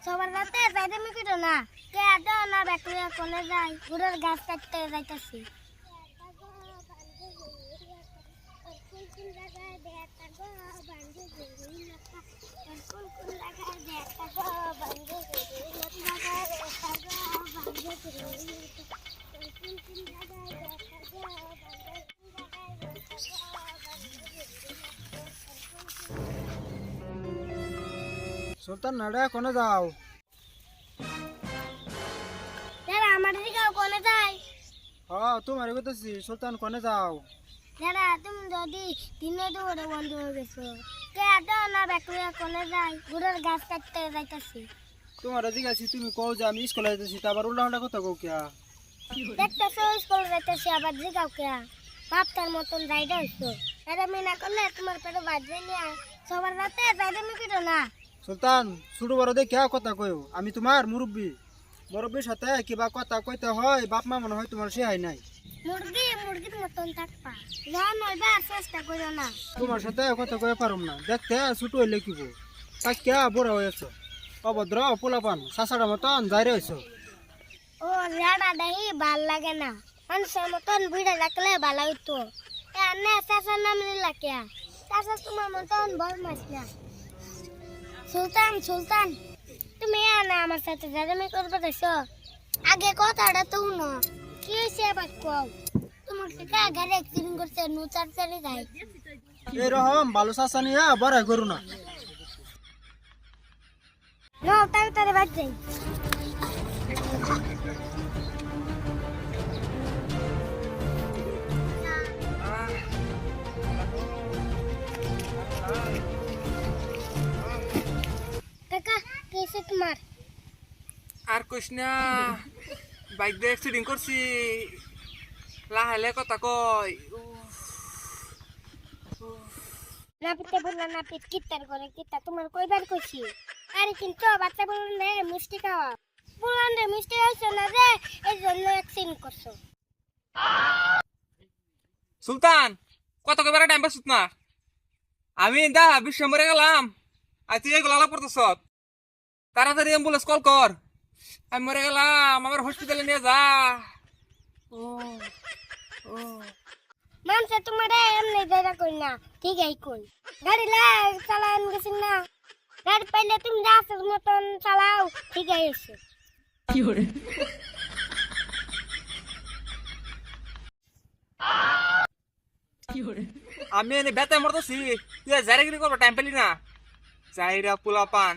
সবার রাতে যাইতে মিকিট না কে আদা না ব্যাকরিয়া কোনে যাই গুড়ের গাছ কাটতে যাইতাছি সুলতান নাড়া কোনে যাও? দাদা আমার দিকে কোনে যাই? তোমার কইতেছি সুলতান কোনে যাও? দাদা তুমি যদি দিনে দুপুরে বন্ধ হয়ে গেছো কে আদা না ব্যাকরিয়া কোনে যাই গুড়ের গাছ কাটতে যাইতাছি তোমার জিজ্ঞাসি তুমি কও যে আমি স্কুলে যাইতেছি তা আবার উল্টা কথা কও কিয়া? দেখতেছো স্কুল যাইতেছি আবার জিগাও কে বাপটার মতন যাইতে হইছো দাদা মিনা করলে তোমার পেটে বাজে নিয়ে সবার রাতে যাইতে মিকিট না সুলতান ছোট বড় দেখে কথা কইও, আমি তোমার মুরব্বী। মুরব্বীর সাথে কিবা কথা কইতে হয় বাপ মা মনে হয় তোমার শেহাই নাই। মুরগির মতন থাকবা যা নইবা চেষ্টা করো না তোমার সাথে কথা কয়ে পারুম না, দেখতে ছোট হইলে কিব তাকিয়া বড় হয়েছ অভদ্র পোলাপান চাষার মতন যাই রয়েছ। ও রাডা দেহি ভাল লাগে না মানুষের মতন ভিড়ে রাখলে ভালো হইতো এনে চাষার নাম নিলা কে চাষা তোমার মতন বল মাছ না সুলতান সুলতান তুমি না আমার সাথে জানামি করবে দেখছো আগে কথাটা তো না কি হয়েছে আবার কও তোমার থেকে আগে অ্যাক্সিডেন্ট করছে নুচার চারি যায় এরকম ভালো চাষা নিয়ে বড় করু না। নো তাড়াতাড়ি বাদ যাই কাকা কেসে তোমার আর কইস না বাইক দিয়ে অ্যাক্সিডেন্ট করছি লাহালে কথা কয় নাপিতে বললা নাপিত কিত্তার করে কিত্তা তোমার কইবার কইছি আরে কিন্তু বাচ্চা বলুন রে মিষ্টি খাওয়া বলুন রে মিষ্টি হইছে না রে এই জন্য অ্যাক্সিডেন্ট করছো সুলতান কত কইবার টাইম পাস না আমি দা বিশ্বম্বরে গেলাম আর তুই এগুলো আলাপ করতেছ তাড়াতাড়ি অ্যাম্বুলেন্স কল কর আমি মরে গেলাম আমার হসপিটালে নিয়ে যা ও ও মানছে তোমার এমনি জায়গা কই না ঠিক আছে কই গাড়ি চালান গেছি না গাড়ি পাইলে তুমি রাস্তার মতন চালাও ঠিক আছে কি করে আমি এনে বেতে মরতেছি তুই জায়গাগিরি করবো টাইম পেলি না যাইরা পোলা পান